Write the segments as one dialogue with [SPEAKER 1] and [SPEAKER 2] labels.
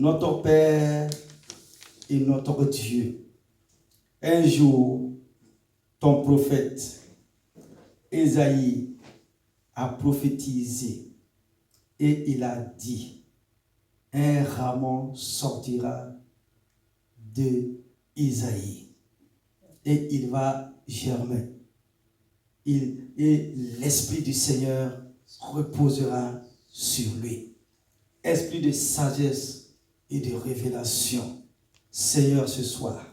[SPEAKER 1] notre Père et notre Dieu. Un jour, ton prophète Ésaïe a prophétisé et il a dit, un rameau sortira de Isaïe et il va germer. Et l'Esprit du Seigneur reposera sur lui. Esprit de sagesse et de révélation. Seigneur, ce soir,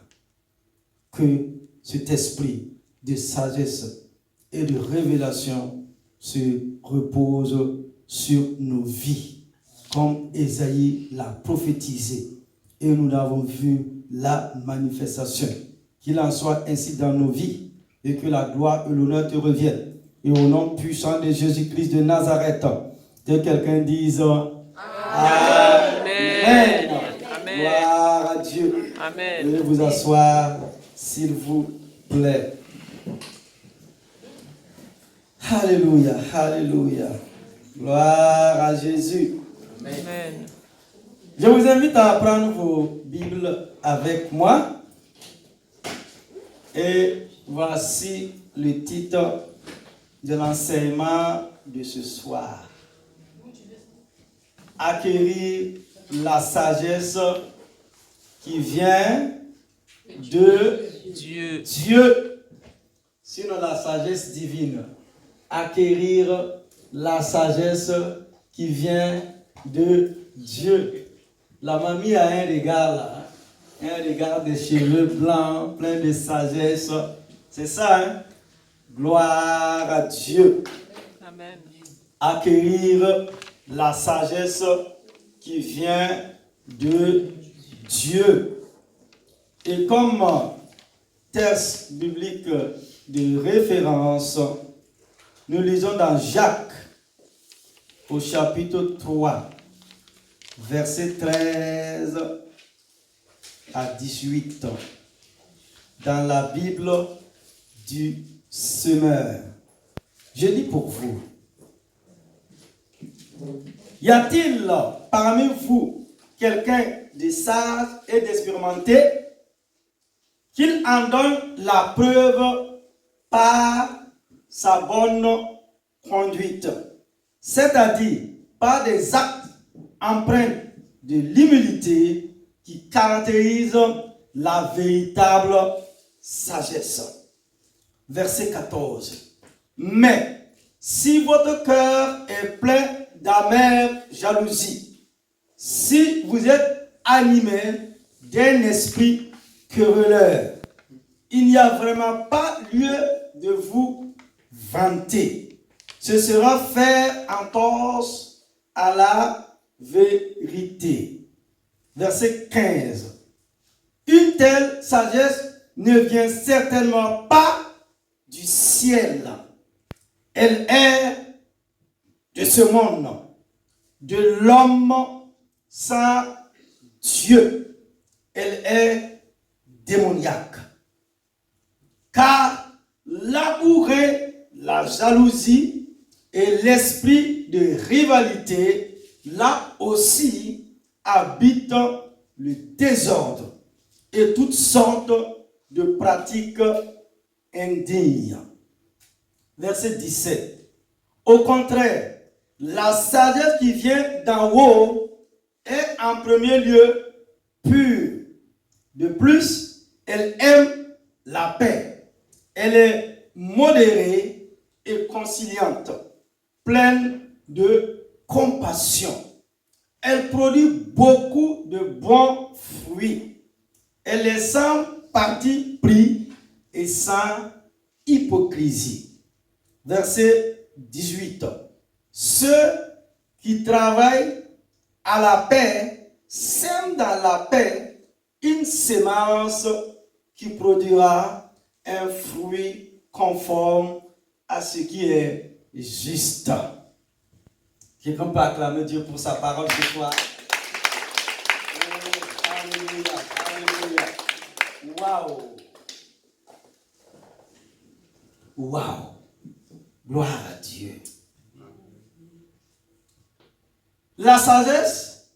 [SPEAKER 1] que cet esprit de sagesse et de révélation se repose sur nos vies, comme Ésaïe l'a prophétisé. Et nous avons vu la manifestation. Qu'il en soit ainsi dans nos vies et que la gloire et l'honneur te reviennent. Et au nom puissant de Jésus-Christ de Nazareth, que quelqu'un dise Amen. Amen. Amen. Gloire à Dieu.
[SPEAKER 2] Amen.
[SPEAKER 1] Veuillez vous asseoir, s'il vous plaît. Alléluia, alléluia. Gloire à Jésus.
[SPEAKER 2] Amen.
[SPEAKER 1] Je vous invite à prendre vos Bibles avec moi. Et voici le titre de l'enseignement de ce soir. Acquérir la sagesse qui vient de Dieu. Sinon la sagesse divine. Acquérir la sagesse qui vient de Dieu. La mamie a un regard là. Un regard de cheveux blancs, plein de sagesse. C'est ça, hein? Gloire à Dieu.
[SPEAKER 2] Amen.
[SPEAKER 1] Acquérir la sagesse qui vient de Dieu. Et comme texte biblique de référence, nous lisons dans Jacques, au chapitre 3, verset 13 à 18, dans la Bible du Semeur. Je lis pour vous. Y a-t-il parmi vous quelqu'un de sage et d'expérimenté qu'il en donne la preuve par sa bonne conduite, c'est-à-dire par des actes empreints de l'humilité qui caractérisent la véritable sagesse. Verset 14. Mais si votre cœur est plein d'amère jalousie, si vous êtes animé d'un esprit querelleur, il n'y a vraiment pas lieu de vous vanter. Ce sera faire entorse à la vérité. Verset 15. Une telle sagesse ne vient certainement pas du ciel. Elle est de ce monde, de l'homme sans Dieu. Elle est démoniaque. Car l'amour, la jalousie et l'esprit de rivalité, là aussi, habitent le désordre et toutes sortes de pratiques indignes. Verset 17. Au contraire, la sagesse qui vient d'en haut est en premier lieu pure. De plus, elle aime la paix. Elle est modérée et conciliante, pleine de compassion. Elle produit beaucoup de bons fruits. Elle est sans parti pris et sans hypocrisie. Verset 18. Ceux qui travaillent à la paix sèment dans la paix une sémence qui produira un fruit conforme à ce qui est juste. Quelqu'un peut acclamer Dieu pour sa parole ce soir. Oh, alléluia, alléluia. Waouh. Waouh. Gloire à Dieu. La sagesse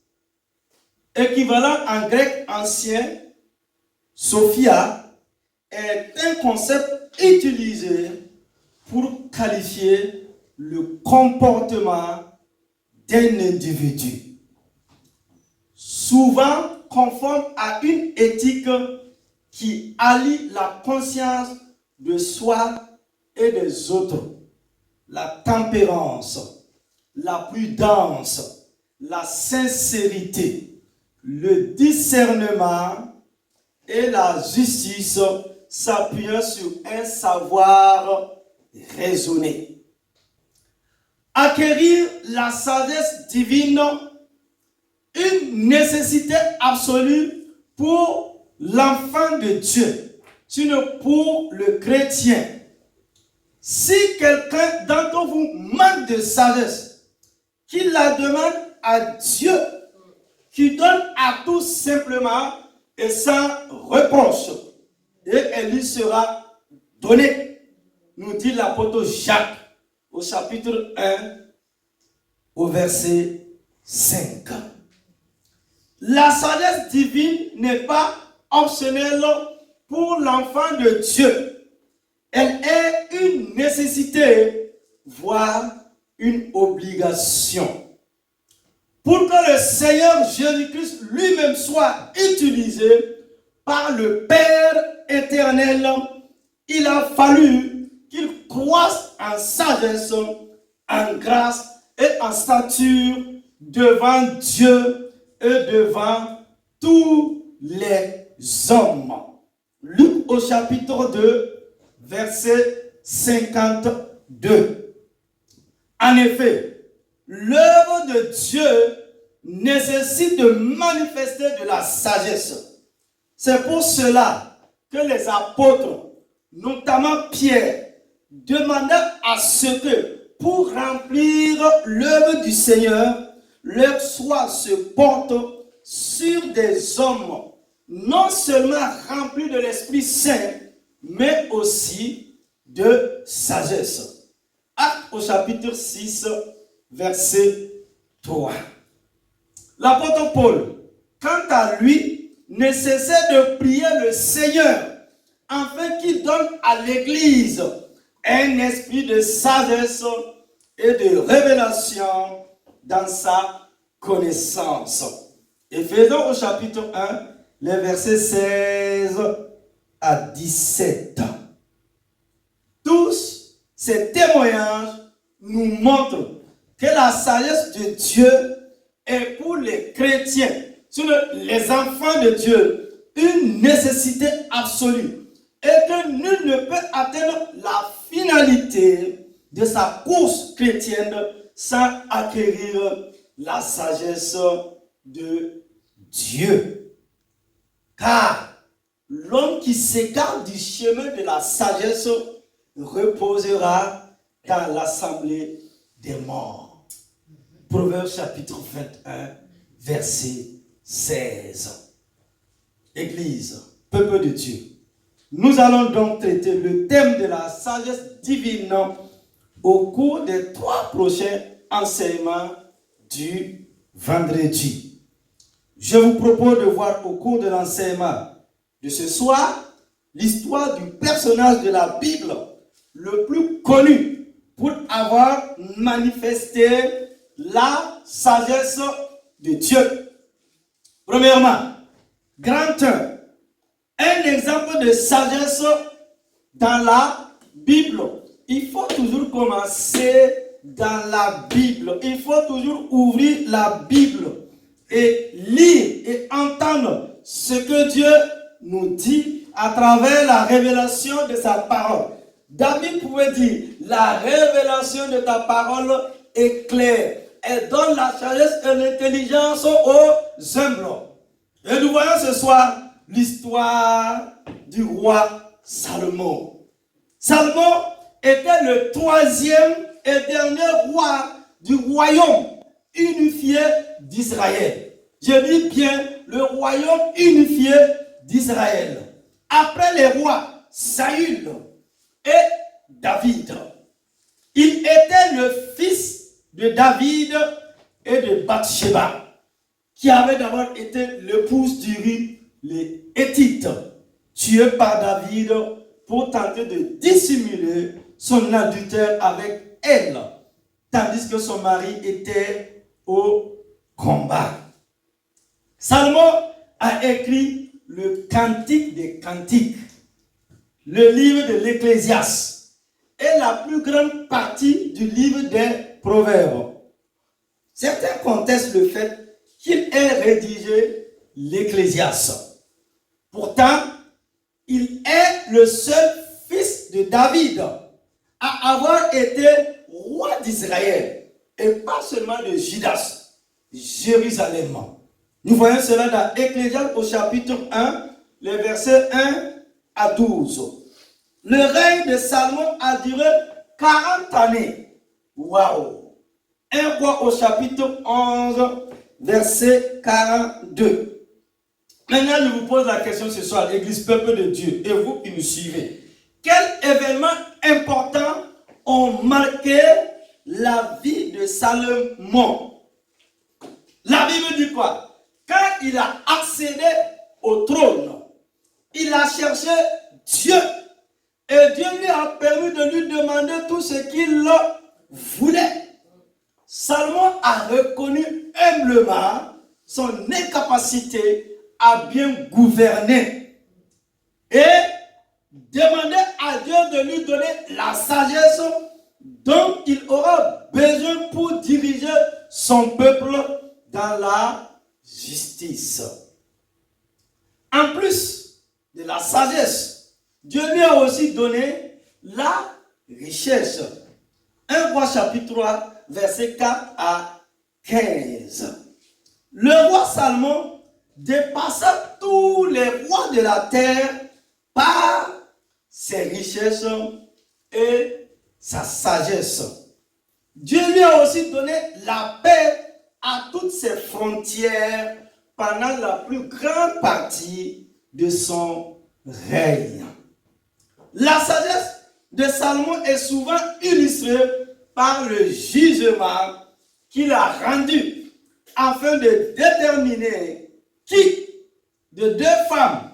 [SPEAKER 1] équivalent en grec ancien, Sophia, est un concept utilisé pour qualifier le comportement d'un individu, souvent conforme à une éthique qui allie la conscience de soi et des autres, la tempérance, la prudence, la sincérité, le discernement et la justice, s'appuyant sur un savoir raisonné. Acquérir la sagesse divine, une nécessité absolue pour l'enfant de Dieu, sinon pour le chrétien. Si quelqu'un d'entre vous manque de sagesse, qu'il la demande à Dieu, qui donne à tous simplement et sans reproche, et elle lui sera donnée, nous dit l'apôtre Jacques au chapitre 1, au verset 5. La sagesse divine n'est pas optionnelle pour l'enfant de Dieu. Elle est une nécessité, voire une obligation. Pour que le Seigneur Jésus-Christ lui-même soit utilisé par le Père éternel, il a fallu qu'il croisse en sagesse, en grâce et en stature devant Dieu et devant tous les hommes. Luc au chapitre 2, verset 52. En effet, l'œuvre de Dieu nécessite de manifester de la sagesse. C'est pour cela que les apôtres, notamment Pierre, demandaient à ce que, pour remplir l'œuvre du Seigneur, leur foi se porte sur des hommes non seulement remplis de l'Esprit Saint, mais aussi de sagesse. Actes au chapitre 6, verset 3. L'apôtre Paul, quant à lui, ne cessait de prier le Seigneur afin qu'il donne à l'Église un esprit de sagesse et de révélation dans sa connaissance. Éphésiens au chapitre 1, les versets 16 à 17. Tous ces témoignages nous montrent que la sagesse de Dieu est pour les chrétiens, sur les enfants de Dieu, une nécessité absolue. Et que nul ne peut atteindre la finalité de sa course chrétienne sans acquérir la sagesse de Dieu. Car l'homme qui s'écarte du chemin de la sagesse reposera dans l'assemblée des morts. Proverbe chapitre 21, verset 16. Église, peuple de Dieu, nous allons donc traiter le thème de la sagesse divine au cours des 3 prochains enseignements du vendredi. Je vous propose de voir au cours de l'enseignement de ce soir l'histoire du personnage de la Bible le plus connu pour avoir manifesté la sagesse de Dieu. Premièrement, grand 1, un exemple de sagesse dans la Bible. Il faut toujours commencer dans la Bible. Il faut toujours ouvrir la Bible et lire et entendre ce que Dieu nous dit à travers la révélation de sa parole. David pouvait dire, la révélation de ta parole est claire. Elle donne la sagesse et l'intelligence aux humbles. Et nous voyons ce soir l'histoire du roi Salomon. Salomon était le 3e et dernier roi du royaume unifié d'Israël. Je dis bien le royaume unifié d'Israël. Après les rois Saül et David, il était le fils de David et de Bathsheba, qui avait d'abord été l'épouse d'Uri, les Héthites, tuée par David pour tenter de dissimuler son adultère avec elle, tandis que son mari était au combat. Salomon a écrit le Cantique des Cantiques, le livre de l'Ecclésiaste et la plus grande partie du livre des Proverbes. Certains contestent le fait qu'il ait rédigé l'Ecclésiaste. Pourtant, il est le seul fils de David à avoir été roi d'Israël et pas seulement de Judas, Jérusalem. Nous voyons cela dans Ecclésiaste au chapitre 1, les versets 1 à 12. Le règne de Salomon a duré 40 années. Waouh! 1 roi au chapitre 11, verset 42. Maintenant, je vous pose la question ce soir, l'Église peuple de Dieu, et vous qui nous suivez. Quels événements importants ont marqué la vie de Salomon? La Bible dit quoi? Quand il a accédé au trône, il a cherché Dieu. Et Dieu lui a permis de lui demander tout ce qu'il voulait. Salomon a reconnu humblement son incapacité à bien gouverner. Et demandé à Dieu de lui donner la sagesse dont il aura besoin pour diriger son peuple dans la justice. En plus de la sagesse, Dieu lui a aussi donné la richesse. 1 roi chapitre 3, verset 4 à 15. Le roi Salomon dépassa tous les rois de la terre par ses richesses et sa sagesse. Dieu lui a aussi donné la paix à toutes ses frontières pendant la plus grande partie de son règne. La sagesse de Salomon est souvent illustrée par le jugement qu'il a rendu afin de déterminer qui de deux femmes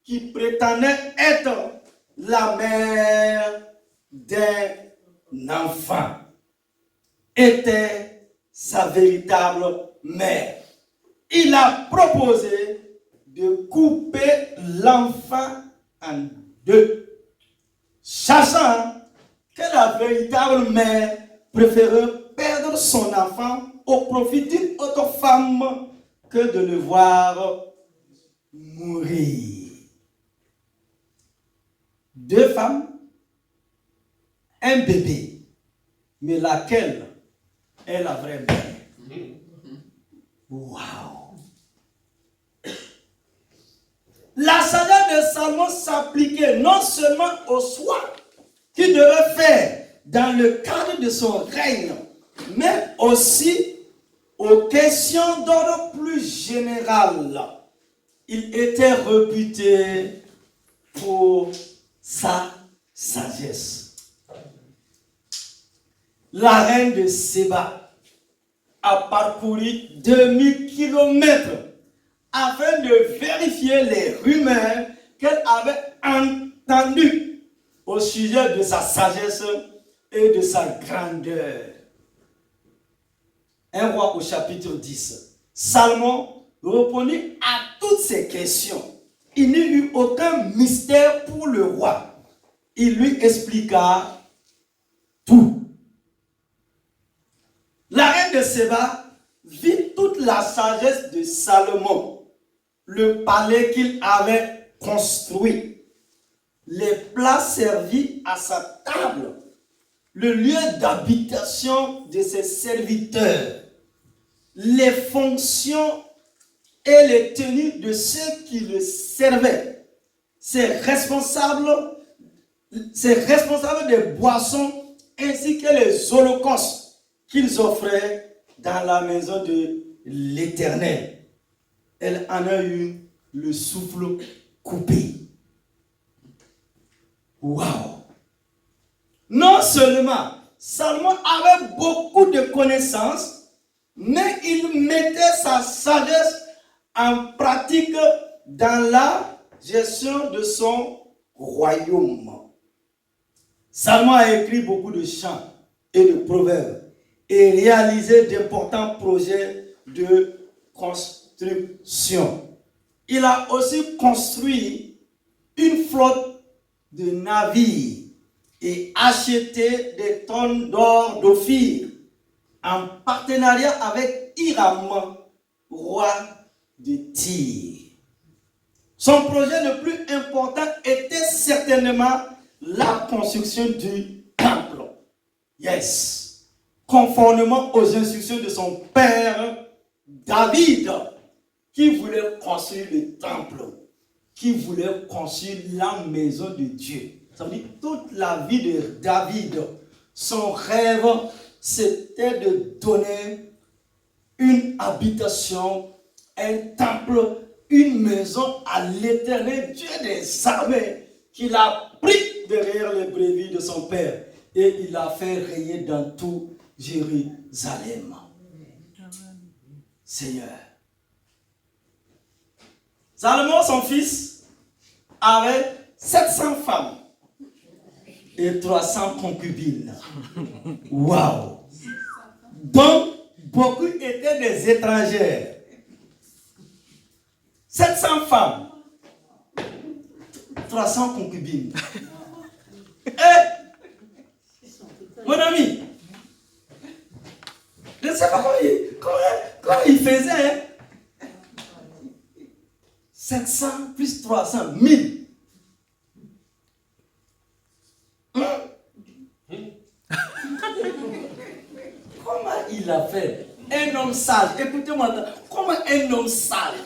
[SPEAKER 1] qui prétendaient être la mère d'un enfant était sa véritable mère. Il a proposé de couper l'enfant en deux, sachant que la véritable mère préférait perdre son enfant au profit d'une autre femme que de le voir mourir. Deux femmes, un bébé, mais laquelle est la vraie mère? Waouh! La sagesse de Salomon s'appliquait non seulement aux choix qu'il devait faire dans le cadre de son règne, mais aussi aux questions d'ordre plus général. Il était réputé pour sa sagesse. La reine de Séba a parcouru 2000 kilomètres afin de vérifier les rumeurs qu'elle avait entendues au sujet de sa sagesse et de sa grandeur. 1 roi au chapitre 10. Salomon répondit à toutes ces questions. Il n'y eut aucun mystère pour le roi. Il lui expliqua tout. La reine de Séba vit toute la sagesse de Salomon, le palais qu'il avait construit, les plats servis à sa table, le lieu d'habitation de ses serviteurs, les fonctions et les tenues de ceux qui le servaient, ses responsables des boissons ainsi que les holocaustes qu'ils offraient dans la maison de l'Éternel. Elle en a eu le souffle coupé. Waouh! Non seulement Salomon avait beaucoup de connaissances, mais il mettait sa sagesse en pratique dans la gestion de son royaume. Salomon a écrit beaucoup de chants et de proverbes et réalisé d'importants projets de construction. Il a aussi construit une flotte de navires et acheté des tonnes d'or d'Ophir en partenariat avec Hiram, roi de Tyr. Son projet le plus important était certainement la construction du temple. Yes. Conformément aux instructions de son père David, qui voulait construire le temple, qui voulait construire la maison de Dieu. Ça veut dire toute la vie de David, son rêve, c'était de donner une habitation, un temple, une maison à l'Éternel, Dieu des armées, qu'il a pris derrière les brebis de son père et il a fait régner dans tout Jérusalem. Seigneur. Salomon, son fils, avait 700 femmes et 300 concubines. Waouh! Donc, beaucoup étaient des étrangères. 700 femmes, 300 concubines. Et, mon ami, je ne sais pas comment il faisait. Hein? 700 plus 300, 1000. Comment il a fait? Un homme sage. Écoutez-moi, comment un homme sage?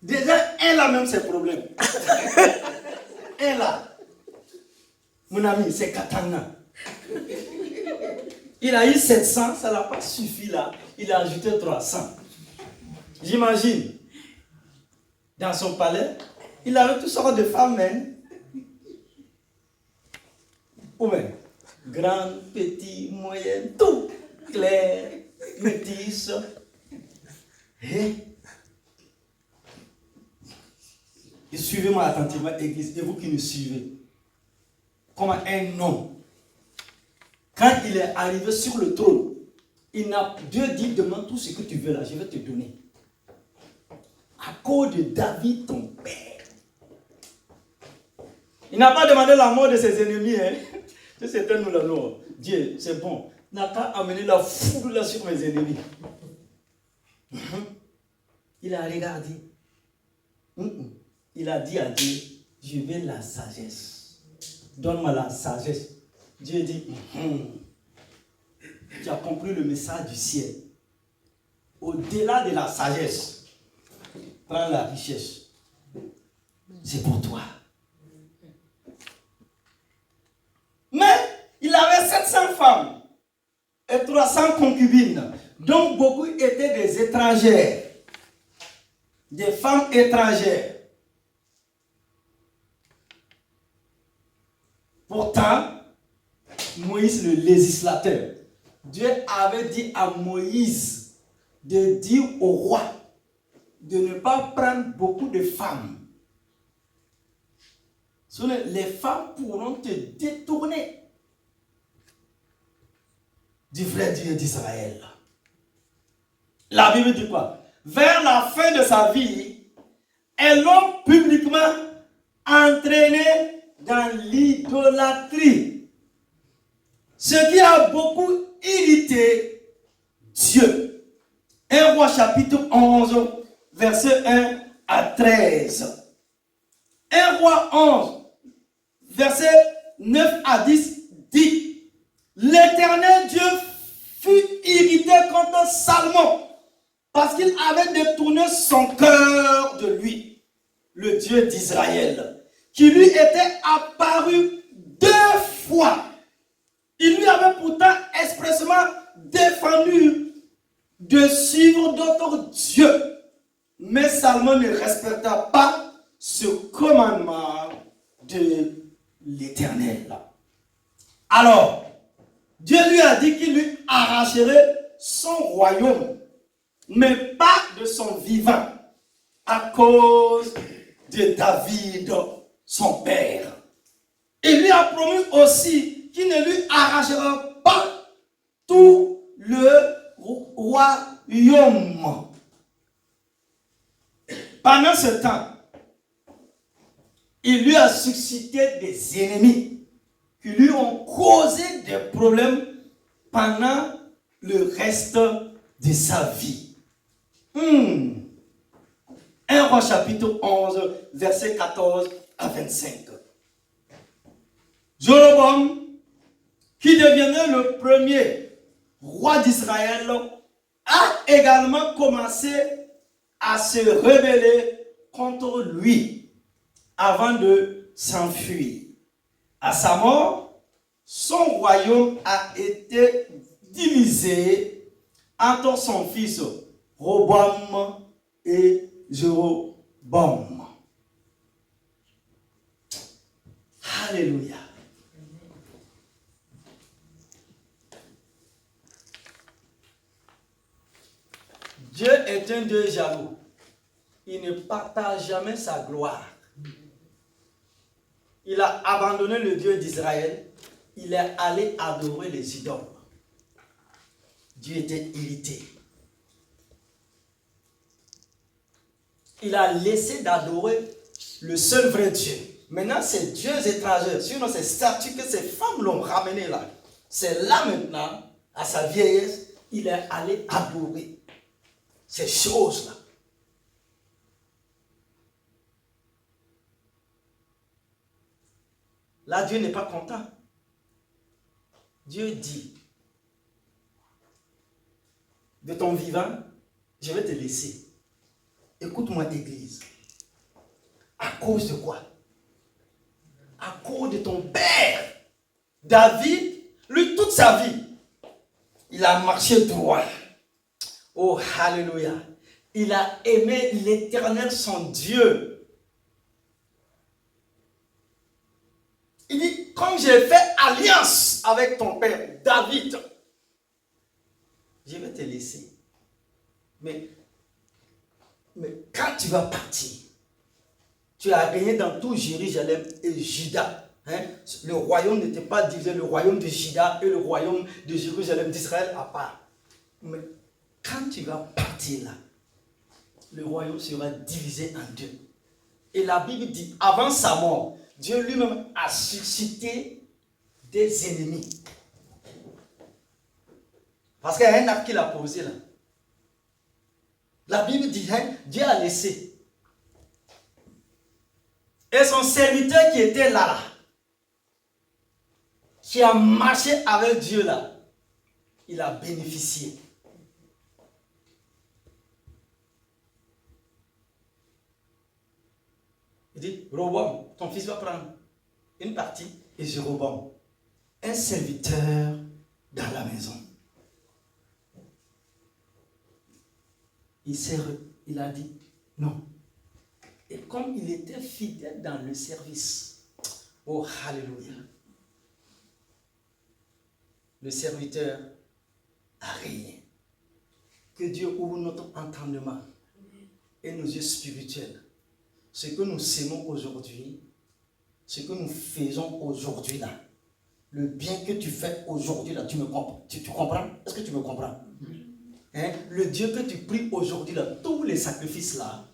[SPEAKER 1] Déjà, elle a même ses problèmes. Elle a. Mon ami, c'est Katana. Il a eu 700, ça n'a pas suffi là. Il a ajouté 300. J'imagine. Dans son palais, il avait toutes sortes de femmes, hein. Ou bien, grandes, petites, moyennes, tout. Claires, métisses. Et suivez-moi attentivement, Église, et vous qui nous suivez. Comme un homme, quand il est arrivé sur le trône, Dieu dit, demande tout ce que tu veux là, je vais te donner. À cause de David, ton père. Il n'a pas demandé la mort de ses ennemis. Hein? C'était nous la mort. Dieu, c'est bon. Il n'a pas amené la foudre là sur mes ennemis. Il a regardé. Il a dit à Dieu, je veux la sagesse. Donne-moi la sagesse. Dieu dit, tu as compris le message du ciel. Au-delà de la sagesse, prends la richesse. C'est pour toi. Mais il avait 700 femmes et 300 concubines. Donc beaucoup étaient des étrangères. Des femmes étrangères. Pourtant, Moïse, le législateur, Dieu avait dit à Moïse de dire au roi de ne pas prendre beaucoup de femmes. Sinon, les femmes pourront te détourner du vrai Dieu d'Israël. La Bible dit quoi? Vers la fin de sa vie, elles l'ont publiquement entraîné dans l'idolâtrie. Ce qui a beaucoup irrité Dieu. 1 Roi chapitre 11, verset 1 à 13. 1 Roi 11, verset 9 à 10 dit: L'Éternel Dieu fut irrité contre Salomon parce qu'il avait détourné son cœur de lui, le Dieu d'Israël, qui lui était apparu 2 fois. Il lui avait pourtant expressément défendu de suivre d'autres dieux. Mais Salomon ne respecta pas ce commandement de l'Éternel. Alors, Dieu lui a dit qu'il lui arracherait son royaume, mais pas de son vivant, à cause de David, son père. Il lui a promis aussi qu'il ne lui arrachera pas tout le royaume. Pendant ce temps, il lui a suscité des ennemis qui lui ont causé des problèmes pendant le reste de sa vie. 1 Roi chapitre 11, verset 14 à 25. Jéroboam, qui devenait le premier roi d'Israël, a également commencé à se rebeller contre lui avant de s'enfuir. À sa mort, son royaume a été divisé entre son fils Roboam et Jéroboam. Alléluia. Dieu est un Dieu jaloux. Il ne partage jamais sa gloire. Il a abandonné le Dieu d'Israël. Il est allé adorer les idoles. Dieu était irrité. Il a laissé d'adorer le seul vrai Dieu. Maintenant, ces dieux étrangers, sinon ces statues que ces femmes l'ont ramené là, c'est là maintenant, à sa vieillesse, il est allé adorer ces choses-là. Là, Dieu n'est pas content. Dieu dit, de ton vivant, je vais te laisser. Écoute-moi, Église. À cause de quoi? À cause de ton père. David, lui, toute sa vie, il a marché droit. Oh, alléluia. Il a aimé l'Éternel, son Dieu. Il dit, comme j'ai fait alliance avec ton père, David, je vais te laisser. Mais quand tu vas partir, tu as régné dans tout Jérusalem et Juda. Le royaume n'était pas divisé, le royaume de Juda et le royaume de Jérusalem, d'Israël à part. Mais quand tu vas partir là, le royaume sera divisé en deux. Et la Bible dit, avant sa mort, Dieu lui-même a suscité des ennemis. Parce qu'il y a un acte qu'il a posé là. La Bible dit, Dieu a laissé. Et son serviteur qui était là, qui a marché avec Dieu là, il a bénéficié. Il dit, Roboam, ton fils va prendre une partie et Jéroboam, un serviteur dans la maison. Il a dit non. Et comme il était fidèle dans le service, oh alléluia, le serviteur a régné. Que Dieu ouvre notre entendement et nos yeux spirituels. Ce que nous sémons aujourd'hui, ce que nous faisons aujourd'hui là, le bien que tu fais aujourd'hui là, tu comprends? Est-ce que tu me comprends? Le Dieu que tu pries aujourd'hui là, tous les sacrifices là,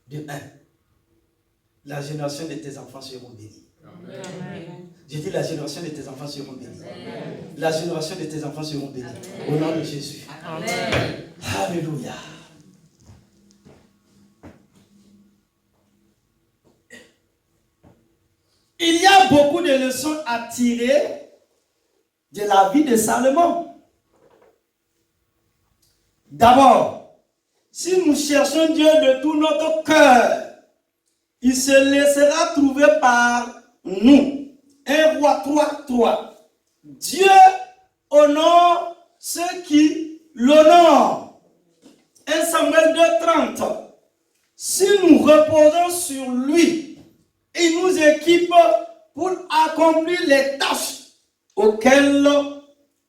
[SPEAKER 1] de un, la génération de tes enfants seront bénis. Amen. J'ai dit la génération de tes enfants seront bénis. Amen. La génération de tes enfants seront bénis. Amen. Au nom de Jésus. Amen. Alléluia. Il y a beaucoup de leçons à tirer de la vie de Salomon. D'abord, si nous cherchons Dieu de tout notre cœur, il se laissera trouver par nous. 1 Roi 3:3. Dieu honore ceux qui l'honorent. 1 Samuel 2:30. Si nous reposons sur lui, il nous équipe pour accomplir les tâches auxquelles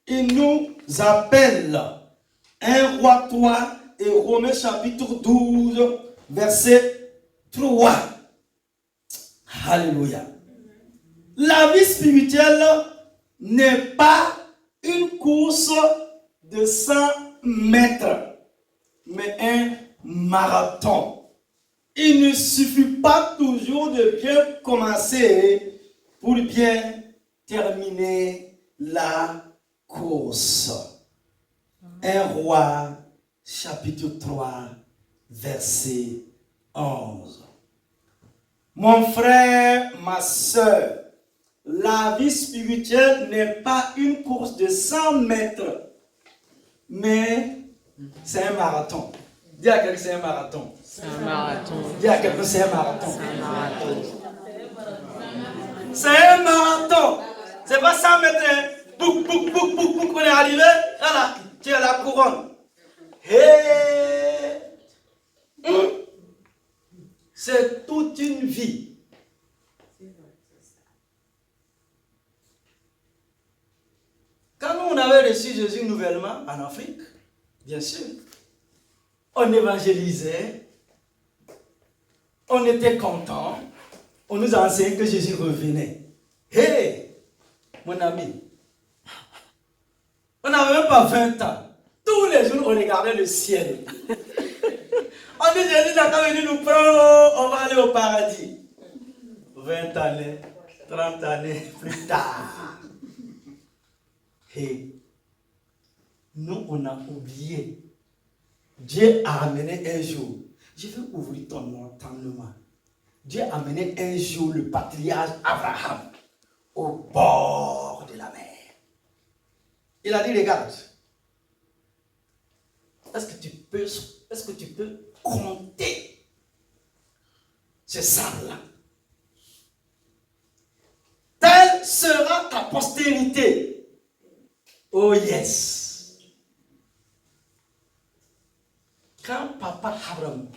[SPEAKER 1] il nous appelle. 1 Roi 3 et Romains chapitre 12, verset 3. Alléluia. La vie spirituelle n'est pas une course de 100 mètres, mais un marathon. Il ne suffit pas toujours de bien commencer pour bien terminer la course. 1 Roi, chapitre 3, verset 11. Mon frère, ma soeur, la vie spirituelle n'est pas une course de 100 mètres, mais c'est un marathon. Dis à quelqu'un que c'est un marathon.
[SPEAKER 2] C'est un marathon.
[SPEAKER 1] Dis à quelqu'un que c'est un marathon.
[SPEAKER 2] C'est un marathon.
[SPEAKER 1] C'est un marathon. C'est pas 100 mètres. Hein. Bouk, bouk, bouk, bouk, bouk. On est arrivé. Voilà, tu as la couronne. Hey. C'est toute une vie. Quand nous on avait reçu Jésus nouvellement en Afrique, bien sûr, on évangélisait, on était content, on nous a enseigné que Jésus revenait. Hé, mon ami, on n'avait même pas 20 ans. Tous les jours, on regardait le ciel. On dit Jésus d'accord, il nous prend, on va aller au paradis. 20 années, 30 années plus tard. Et nous, on a oublié. Dieu a amené un jour. Je vais ouvrir ton entendement. Dieu a amené un jour le patriarche Abraham au bord de la mer. Il a dit, regarde, est-ce que tu peux compter ce sable-là? Telle sera ta postérité. Oh yes. Quand papa Abraham,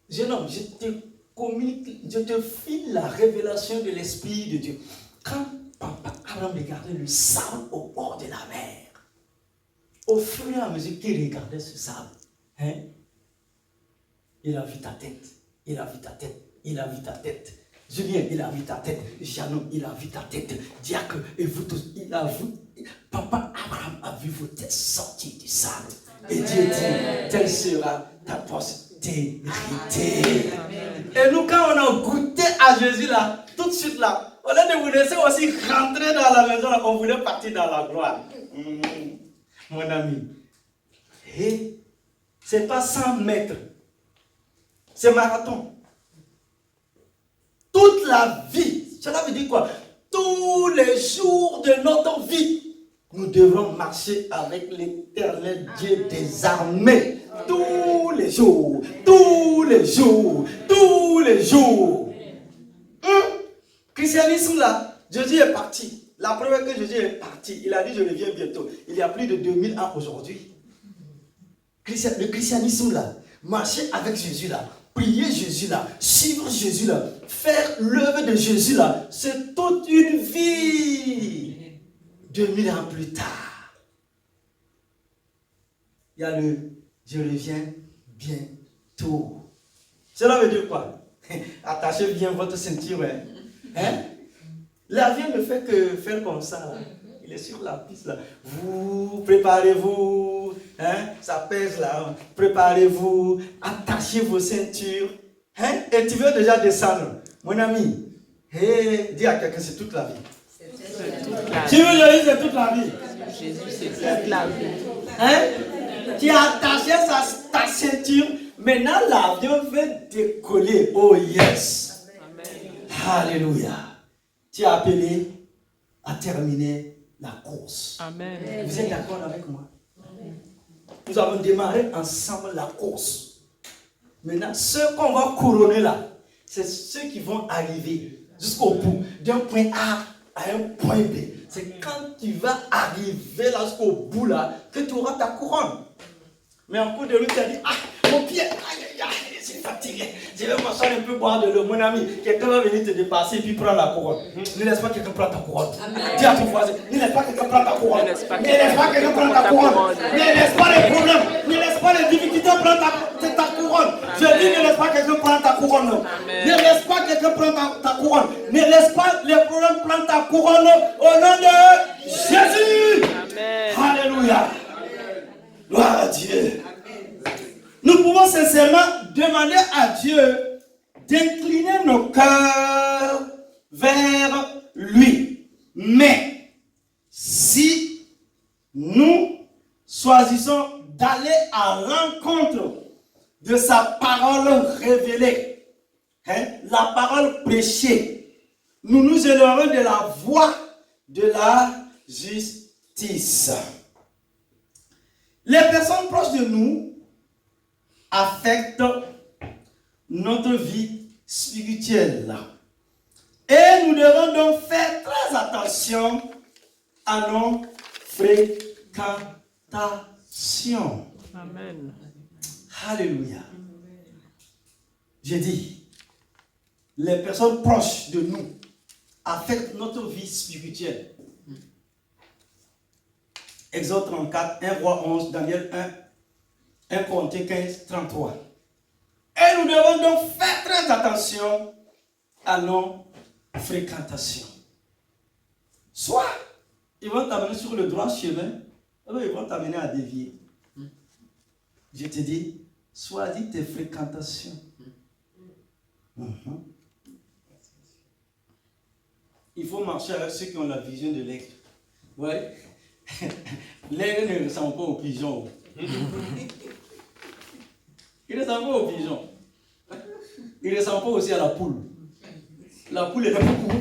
[SPEAKER 1] jeune homme, je te communique, je te file la révélation de l'Esprit de Dieu. Quand papa Abraham regardait le sable au bord de la mer, au fur et à mesure qu'il regardait ce sable, hein, il a vu ta tête, il a vu ta tête, il a vu ta tête. Julien, il a vu ta tête. Janon, il a vu ta tête. Diacre, et vous tous, il a vu. Papa Abraham a vu vos têtes sortir du sable. Et Dieu dit, telle sera ta postérité. Et nous, quand on a goûté à Jésus là, tout de suite là, au lieu de vous laisser aussi rentrer dans la maison, là, on voulait partir dans la gloire. Mon ami. Et c'est pas 100 mètres. C'est marathon. Toute la vie, cela veut dire quoi? Tous les jours de notre vie, nous devrons marcher avec l'Éternel Dieu des armées. Tous les jours, tous les jours, tous les jours. Christianisme là, Jésus est parti. La première que Jésus est parti, il a dit je reviens bientôt. Il y a plus de 2000 ans aujourd'hui. Le christianisme là, marcher avec Jésus là, prier Jésus là, suivre Jésus là, faire l'œuvre de Jésus là, c'est toute une vie. 2000 ans plus tard, il y a le je reviens bientôt. Cela veut dire quoi? Attachez bien votre ceinture. Hein? L'avion ne fait que faire comme ça. Là. Il est sur la piste là. Vous préparez-vous. Hein? Ça pèse là. Préparez-vous. Attachez vos ceintures. Hein? Et tu veux déjà descendre. Mon ami, hey, dis à quelqu'un, c'est toute la vie. Tu veux dire c'est toute la vie.
[SPEAKER 2] Jésus, c'est toute la vie.
[SPEAKER 1] Hein? Tu as attaché ta ceinture. Maintenant, l'avion veut décoller. Oh yes.
[SPEAKER 2] Amen.
[SPEAKER 1] Alléluia. Tu es appelé à terminer la course.
[SPEAKER 2] Amen.
[SPEAKER 1] Vous êtes d'accord avec moi? Nous avons démarré ensemble la course. Maintenant, ceux qu'on va couronner là, c'est ceux qui vont arriver jusqu'au bout, d'un point A à un point B. C'est quand tu vas arriver là jusqu'au bout là, que tu auras ta couronne. Mais en cours de route, tu as dit, ah, mon pied, aïe, aïe, aïe, suis fatigué. Je vais m'asseoir un peu, boire de l'eau. Mon ami, quelqu'un va venir te dépasser et puis prendre la couronne. Ne laisse pas quelqu'un prendre ta couronne. Dis à ton voisin, ne laisse pas quelqu'un prendre ta couronne. Ne laisse pas quelqu'un prendre ta couronne. Ne laisse pas les problèmes, ne laisse pas les difficultés prendre ta couronne. Je dis, ne laisse pas quelqu'un prendre ta couronne. Ne laisse pas quelqu'un prendre ta couronne. Ne laisse pas les problèmes prendre ta couronne au nom de Jésus.
[SPEAKER 2] Amen.
[SPEAKER 1] Alléluia. Gloire à Dieu. Nous pouvons sincèrement demander à Dieu d'incliner nos cœurs vers lui. Mais si nous choisissons d'aller à l'encontre de sa parole révélée, la parole prêchée, nous nous éloignons de la voie de la justice. Les personnes proches de nous affectent notre vie spirituelle. Et nous devons donc faire très attention à nos fréquentations.
[SPEAKER 2] Amen.
[SPEAKER 1] Alléluia. J'ai dit, les personnes proches de nous affectent notre vie spirituelle. Exode 34, 1 Roi 11, Daniel 1, 1 Corinthiens 15, 33. Et nous devons donc faire très attention à nos fréquentations. Soit ils vont t'amener sur le droit chemin, ou ils vont t'amener à dévier. Je te dis, choisis tes fréquentations. Il faut marcher avec ceux qui ont la vision de l'aigle. Ouais. L'aigle ne ressemble pas au pigeon. Il ne ressemble pas au pigeon. Il ne ressemble pas aussi à la poule. La poule est là beaucoup.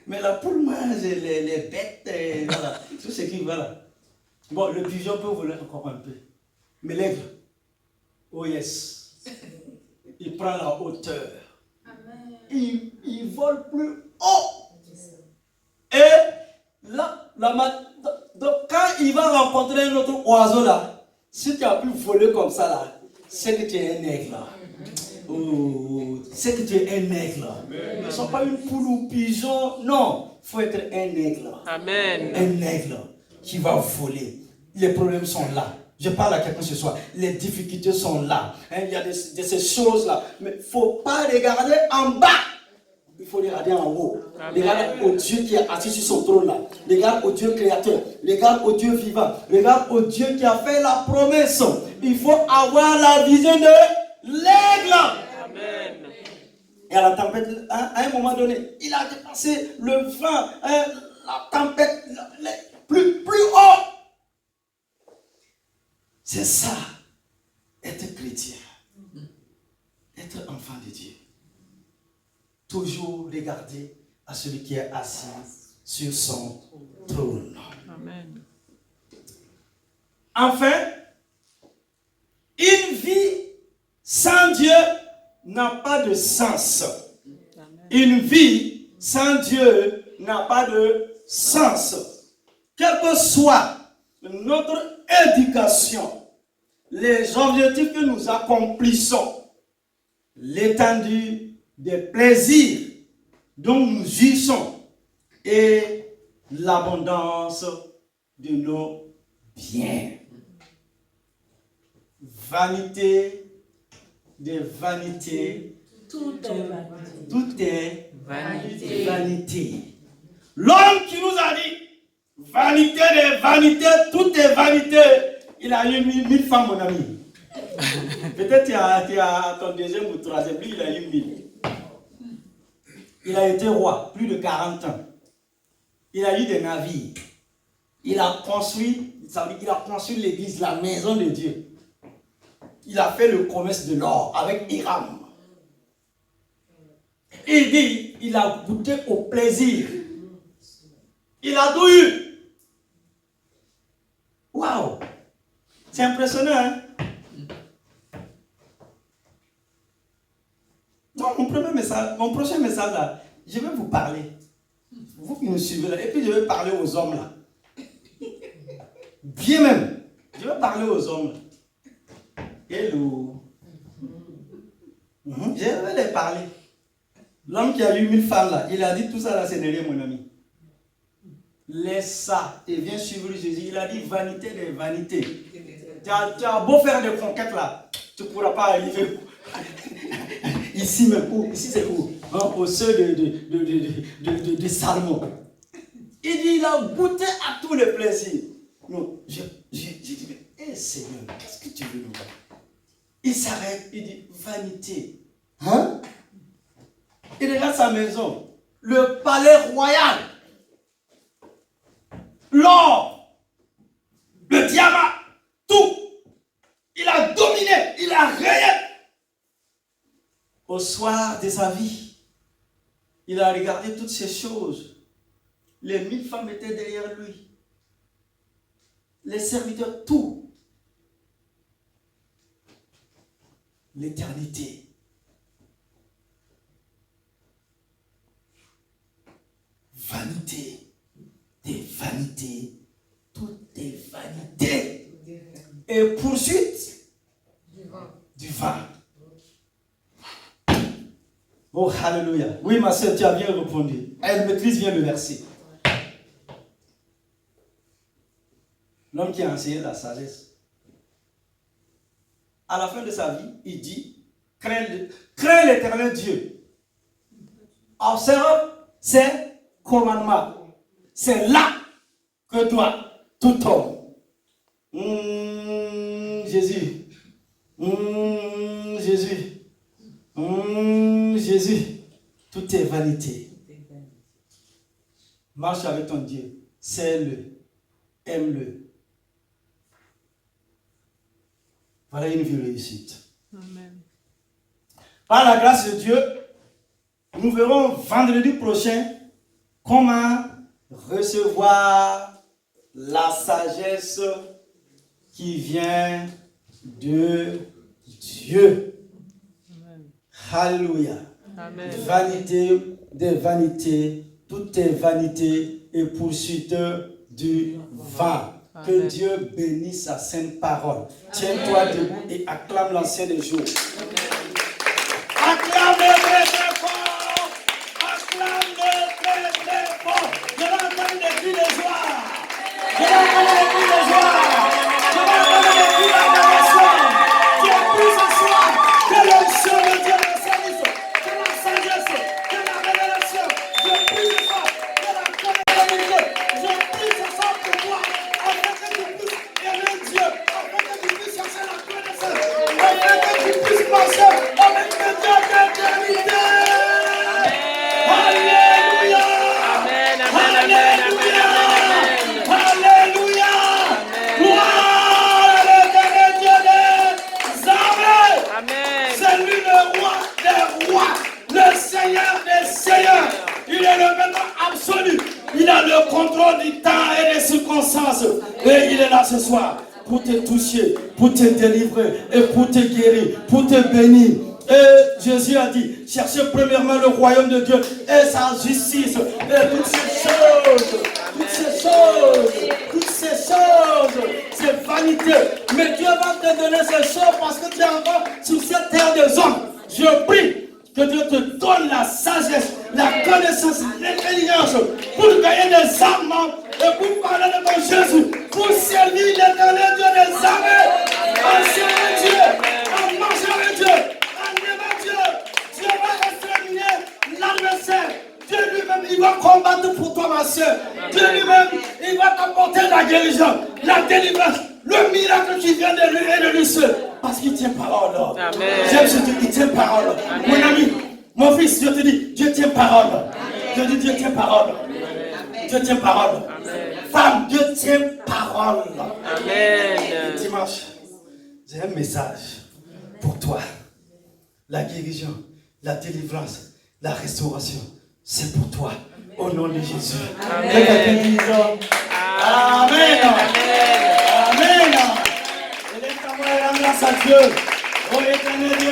[SPEAKER 1] Mais la poule mange les bêtes, voilà. Tout ce qui voilà. Bon, le pigeon peut voler encore un peu. Mais l'aigle, oh yes, il prend la hauteur. Il vole plus haut. Et là, donc quand il va rencontrer un autre oiseau là, si tu as pu voler comme ça là, c'est que tu es un aigle là. Oh, c'est que tu es un aigle. Ne sois pas une poule ou pigeon, non. Il faut être un aigle.
[SPEAKER 2] Amen.
[SPEAKER 1] Un aigle qui va voler. Les problèmes sont là. Je parle à quelqu'un ce soir. Les difficultés sont là. Il y a de ces choses-là. Mais il ne faut pas regarder en bas. Il faut regarder en haut.
[SPEAKER 2] Amen.
[SPEAKER 1] Regarde au Dieu qui est assis sur son trône là. Regarde au Dieu créateur. Regarde au Dieu vivant. Regarde au Dieu qui a fait la promesse. Il faut avoir la vision de l'aigle.
[SPEAKER 2] Amen.
[SPEAKER 1] Et à la tempête, à un moment donné, il a dépassé le vent, la tempête, plus haut. C'est ça, être chrétien, être enfant de Dieu. Toujours regarder à celui qui est assis sur son trône.
[SPEAKER 2] Amen.
[SPEAKER 1] Enfin, une vie sans Dieu n'a pas de sens. Une vie sans Dieu n'a pas de sens. Quelle que soit notre éducation, les objectifs que nous accomplissons, l'étendue des plaisirs dont nous jouissons et l'abondance de nos biens. Vanité des vanités,
[SPEAKER 3] Tout est vanité.
[SPEAKER 1] tout est
[SPEAKER 2] Vanité.
[SPEAKER 1] vanité. L'homme qui nous a dit vanité des vanités, tout est vanité, il a eu 1000 femmes, mon ami. Peut-être tu as ton deuxième ou troisième, lui il a eu 1000. Il a été roi plus de 40 ans. Il a eu des navires. Il a construit l'église, la maison de Dieu. Il a fait le commerce de l'or avec Hiram. Il dit, il a goûté au plaisir. Il a tout eu. Waouh! C'est impressionnant, hein? Donc, mon prochain message là, je vais vous parler. Vous qui nous suivez là, et puis je vais parler aux hommes là. Bien même. Je vais parler aux hommes là. Hello. Je vais les parler. L'homme qui a eu 1000 femmes là, il a dit tout ça là, c'est derrière mon ami. Laisse ça et viens suivre Jésus. Il a dit vanité des vanités. Tu as beau faire des conquêtes là, tu ne pourras pas arriver ici même. Ici c'est où? Au seuil de Salomon. Il dit il a goûté à tous les plaisirs. Non, j'ai dit, mais Seigneur, qu'est-ce que tu veux nous dire? Il s'arrête, il dit vanité. Hein? Il regarde sa maison, le palais royal, l'or, le diamant, tout. Il a dominé, il a rayé. Au soir de sa vie, il a regardé toutes ces choses. Les 1000 femmes étaient derrière lui. Les serviteurs, tout. L'éternité. Vanité, des vanités, tout est vanité. Et poursuite du vin. Oh, alléluia. Oui, ma soeur, tu as bien répondu. Elle maîtrise bien le verset. L'homme qui a enseigné la sagesse. À la fin de sa vie, il dit, crains l'Éternel Dieu. Observe ses commandements. C'est là que doit tout homme. Jésus. Jésus. Jésus. Tout est vanité. Marche avec ton Dieu. Sais-le. Aime-le. Voilà une vie réussite.
[SPEAKER 2] Amen.
[SPEAKER 1] Par la grâce de Dieu, nous verrons vendredi prochain comment recevoir la sagesse qui vient de Dieu.
[SPEAKER 2] Amen.
[SPEAKER 1] Alléluia.
[SPEAKER 2] Amen.
[SPEAKER 1] Vanité des vanités, toute est vanité et poursuite du vin. Que
[SPEAKER 2] Amen.
[SPEAKER 1] Dieu bénisse sa sainte parole. Tiens-toi debout et acclame l'ancien des jours. Acclame-le très fort. Acclame-le très fort. Je vais entendre des cris de joie. Je vais entendre des cris de joie. Je vais entendre des cris d'adoration. Tu es plus ce soir que l'onction de Dieu le service, que la sagesse, que la révélation. Je prie ce soir que la connaissance. Je prie ce soir pour toi. Afin que tu puisses aimer Dieu, afin que tu puisses chercher la connaissance, afin que tu puisses marcher avec le Dieu d'éternité. Alléluia.
[SPEAKER 2] Amen. Amen.
[SPEAKER 1] Alléluia.
[SPEAKER 2] Amen.
[SPEAKER 1] Alléluia. Gloire à l'éternel Dieu des armées.
[SPEAKER 2] Amen.
[SPEAKER 1] C'est lui le roi des rois, le Seigneur des seigneurs. Il est le maître absolu. Il a le contrôle du temps et des circonstances. Et il est là ce soir pour te toucher, pour te délivrer et pour te guérir, pour te bénir. Et Jésus a dit, cherchez premièrement le royaume de Dieu et sa justice. Et toutes ces choses, c'est vanité. Mais Dieu va te donner ces choses parce que tu es encore sur cette terre des hommes. Je prie que Dieu te donne la sagesse, la connaissance, l'intelligence pour gagner des âmes et pour parler de ton Jésus, pour servir l'éternel Dieu des armées, en servir Dieu, en marcher avec Dieu, en aimant Dieu. Dieu va exterminer l'adversaire. Dieu lui-même, il va combattre pour toi, ma soeur. Dieu lui-même, il va t'apporter la guérison, la délivrance, le miracle qui vient de lui et de lui seul. Parce qu'il tient parole.
[SPEAKER 2] Amen.
[SPEAKER 1] J'aime ce Dieu qui tient parole.
[SPEAKER 2] Amen.
[SPEAKER 1] Mon ami, mon fils, je te dis, Dieu tient parole. Je dis, Dieu tient parole. Dieu tient parole. Femme, Dieu tient parole.
[SPEAKER 2] Amen.
[SPEAKER 1] Dimanche, j'ai un message pour toi. La guérison, la délivrance, la restauration, c'est pour toi. Au nom de Jésus.
[SPEAKER 2] Amen.
[SPEAKER 1] Que quelqu'un dise Amen. Amen. Et les témoins rendent grâce à Dieu. Oh, éternel Dieu